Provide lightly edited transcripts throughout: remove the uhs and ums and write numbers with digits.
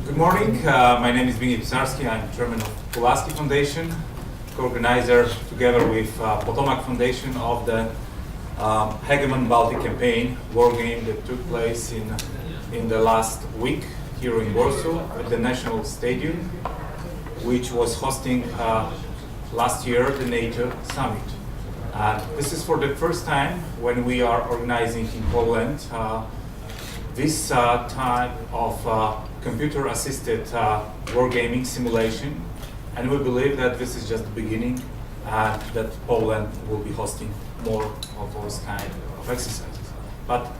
Good morning. My name is Zbigniew Pisarski. I'm chairman of Pulaski Foundation, co-organizer together with Potomac Foundation of the Hegemon Baltic campaign war game that took place in the last week here in Warsaw at the National Stadium, which was hosting last year the NATO summit. This is for the first time when we are organizing in Poland this type of computer-assisted wargaming simulation, and we believe that this is just the beginning, that Poland will be hosting more of those kind of exercises. But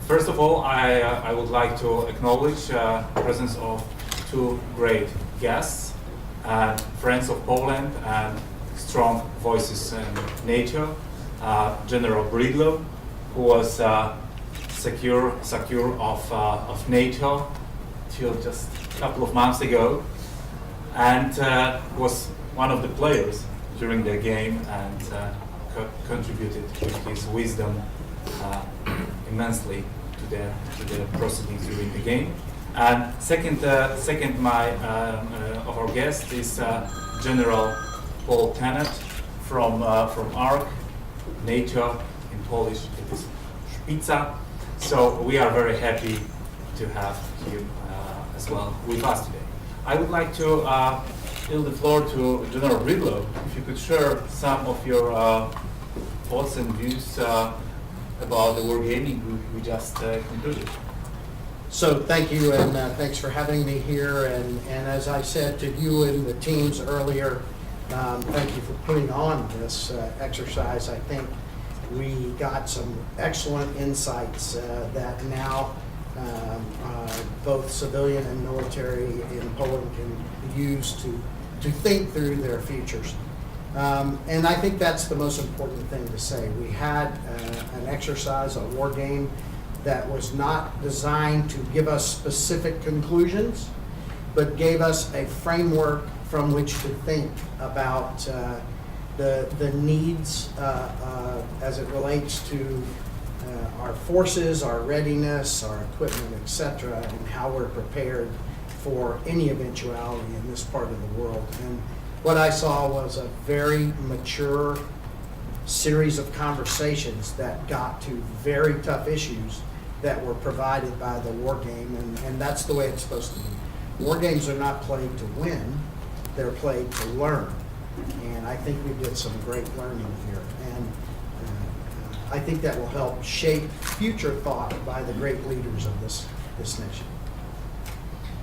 first of all, I would like to acknowledge the presence of two great guests, friends of Poland and strong voices in NATO, General Breedlove, who was secure of NATO till just a couple of months ago, and was one of the players during the game and contributed with his wisdom immensely to the proceedings during the game. And second of our guests is General Tennant from ARRC, NATO in Polish it is Szpica. So we are very happy to have him as well with us today. I would like to yield the floor to General Breedlove. If you could share some of your thoughts and views about the wargaming we just concluded. So thank you, and thanks for having me here. And as I said to you and the teams earlier, thank you for putting on this exercise. I think we got some excellent insights that now both civilian and military in Poland can use to think through their futures. And I think that's the most important thing to say. We had an exercise, a war game, that was not designed to give us specific conclusions, but gave us a framework from which to think about the needs as it relates to our forces, our readiness, our equipment, etc., and how we're prepared for any eventuality in this part of the world. And what I saw was a very mature series of conversations that got to very tough issues that were provided by the war game, and that's the way it's supposed to be. War games are not played to win, they're played to learn. And I think we did some great learning here. And I think that will help shape future thought by the great leaders of this nation.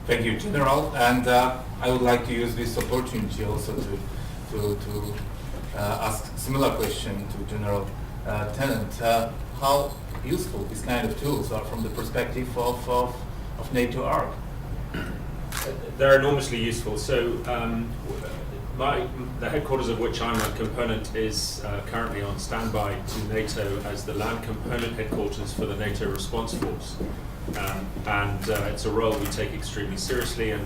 Thank you, General. And I would like to use this opportunity also to ask a similar question to General Tennant. How useful these kind of tools are from the perspective of NATO ARRC? They're enormously useful. So the headquarters of which I'm a component is currently on standby to NATO as the land component headquarters for the NATO response force. And it's a role we take extremely seriously and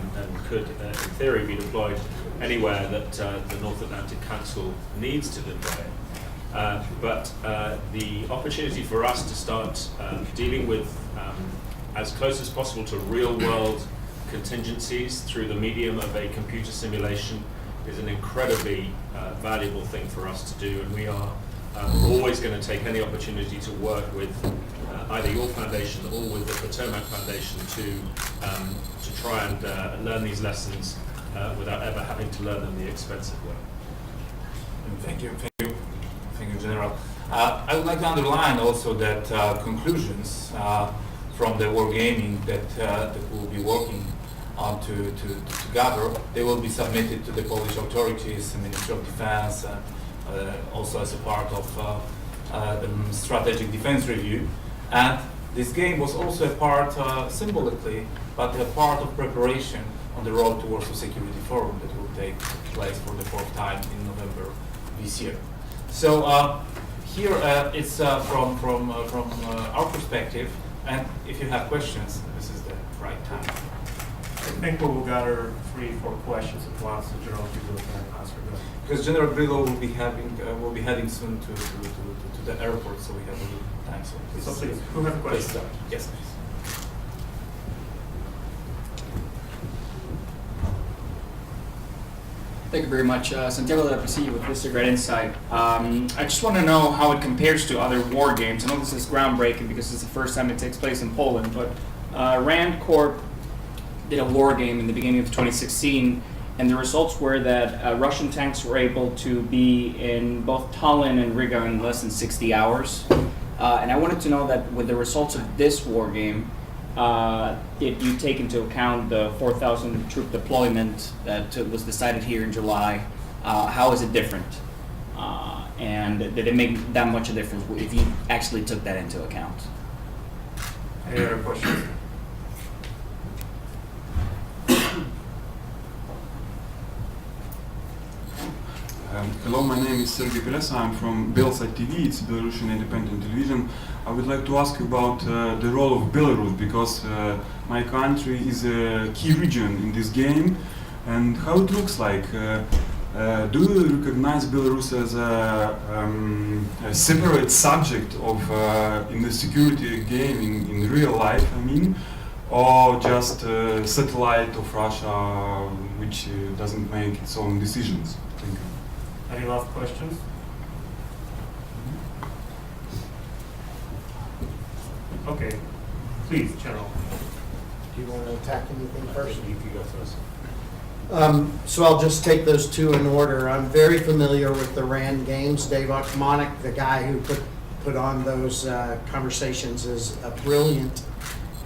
could, in theory, be deployed anywhere that the North Atlantic Council needs to deploy it. But the opportunity for us to start dealing with as close as possible to real-world contingencies through the medium of a computer simulation is an incredibly valuable thing for us to do, and we are always going to take any opportunity to work with either your foundation or with the Potomac Foundation to try and learn these lessons without ever having to learn them the expensive way. Thank you, General. I would like to underline also that conclusions from the wargaming that we'll be working on to gather, they will be submitted to the Polish authorities, the Ministry of Defense, also as a part of the Strategic Defense Review. And this game was also a part, symbolically, but a part of preparation on the road to Warsaw Security Forum that will take place for the fourth time in November this year. So here it's from our perspective, and if you have questions, this is the right time. I think we'll gather 3-4 questions at once, so General Breedlove can answer them. Because General Breedlove will be heading soon to the airport, so we have a little time. So please, who have questions? Yes, please. Thank you very much. Santiago de la Presidio with Vista Great Insight. I just want to know how it compares to other war games. I know this is groundbreaking because it's the first time it takes place in Poland, but Rand Corp did a war game in the beginning of 2016, and the results were that Russian tanks were able to be in both Tallinn and Riga in less than 60 hours. And I wanted to know that with the results of this war game, if you take into account the 4,000 troop deployment that was decided here in July, how is it different? And did it make that much a difference if you actually took that into account? Any other questions? Hello, my name is Sergey Belesa. I'm from Belsat TV. It's Belarusian independent television. I would like to ask you about the role of Belarus, because my country is a key region in this game, and how it looks like. Do you recognize Belarus as a separate subject of in the security game in real life? I mean, or just a satellite of Russia, which doesn't make its own decisions? Thank you. Any last questions? Okay, please, General. Do you want to attack anything first? You go first. So I'll just take those two in order. I'm very familiar with the RAND games. Dave Ochmonik, the guy who put on those conversations, is a brilliant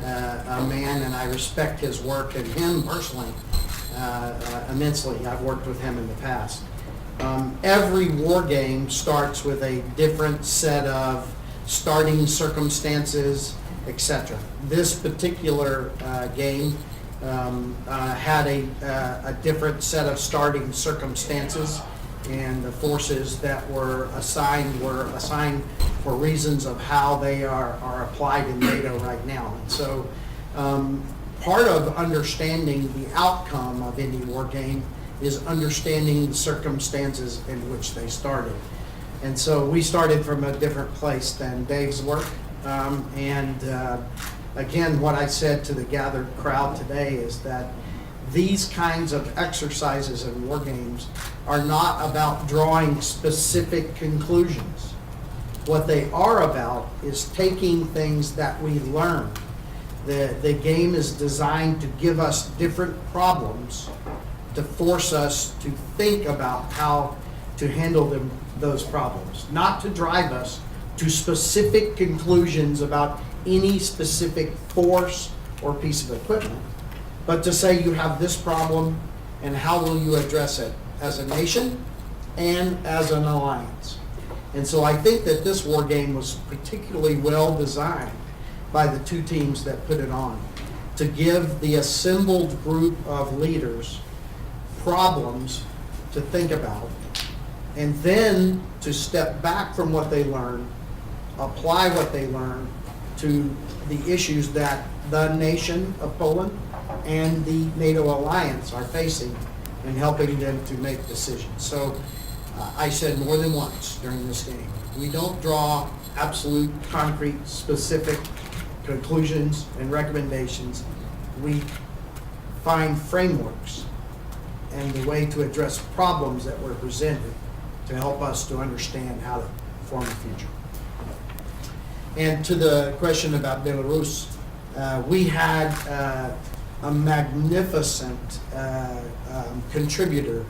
man, and I respect his work and him personally immensely. I've worked with him in the past. Every war game starts with a different set of starting circumstances, etc. This particular game had a different set of starting circumstances, and the forces that were assigned for reasons of how they are applied in NATO right now. And so part of understanding the outcome of any war game is understanding the circumstances in which they started. And so we started from a different place than Dave's work. Again, what I said to the gathered crowd today is that these kinds of exercises and war games are not about drawing specific conclusions. What they are about is taking things that we learn. The game is designed to give us different problems to force us to think about how to handle those problems, not to drive us to specific conclusions about any specific force or piece of equipment, but to say you have this problem and how will you address it as a nation and as an alliance. And so I think that this war game was particularly well designed by the two teams that put it on to give the assembled group of leaders problems to think about, and then to step back from what they learned, apply what they learned to the issues that the nation of Poland and the NATO alliance are facing, and helping them to make decisions. So I said more than once during this game, we don't draw absolute, concrete, specific conclusions and recommendations. We find frameworks and the way to address problems that were presented to help us to understand how to form a future. And to the question about Belarus, we had a magnificent contributor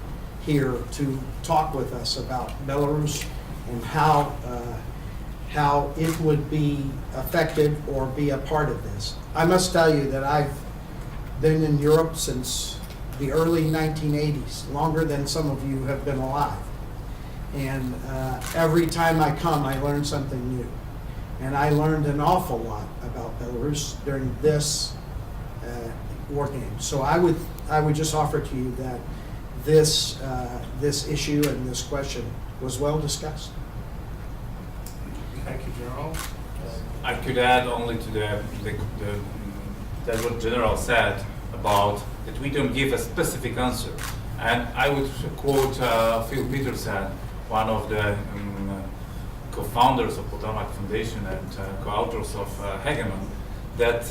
here to talk with us about Belarus and how it would be affected or be a part of this. I must tell you that I've been in Europe since the early 1980s, longer than some of you have been alive. And every time I come, I learn something new. And I learned an awful lot about Belarus during this war game. So I would just offer to you that this issue and this question was well discussed. Thank you, General. I could add only to that what General said about that we don't give a specific answer. And I would quote Phil Peterson, one of the co-founders of Potomac Foundation and co-authors of Hegemon, that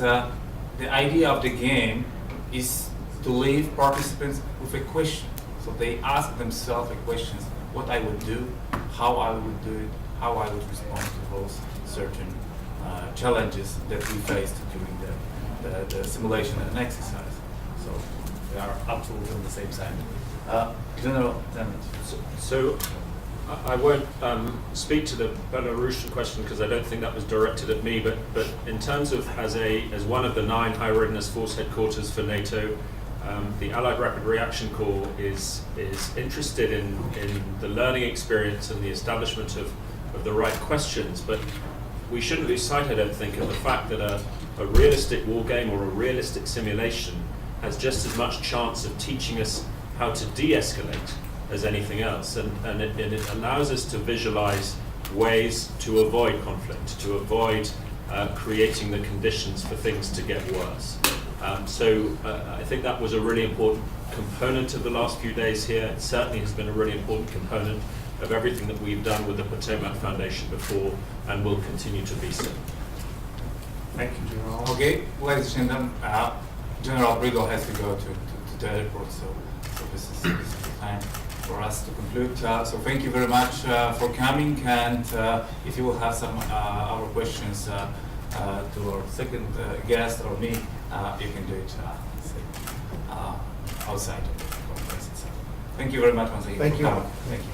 the idea of the game is to leave participants with a question. So they ask themselves the questions, what I would do, how I would do it, how I would respond to those certain challenges that we faced during the simulation and exercise. So we are absolutely on the same side. General Tennant. So I won't speak to the Belarusian question because I don't think that was directed at me, but in terms of as one of the 9 high readiness force headquarters for NATO, the Allied Rapid Reaction Corps is interested in the learning experience and the establishment of the right questions, but we shouldn't lose sight, I don't think, of the fact that a realistic war game or a realistic simulation has just as much chance of teaching us how to de-escalate as anything else, and it allows us to visualize ways to avoid conflict, to avoid creating the conditions for things to get worse. So I think that was a really important component of the last few days here. It certainly has been a really important component of everything that we've done with the Potomac Foundation before and will continue to be so. Thank you, General. Okay, ladies and gentlemen, General Breedlove has to go to the airport, so this is the time for us to conclude. So thank you very much for coming, and if you will have some other questions to our second guest or me, you can do it outside of the conference itself. Thank you very much once again. Thank for you. coming. Thank you.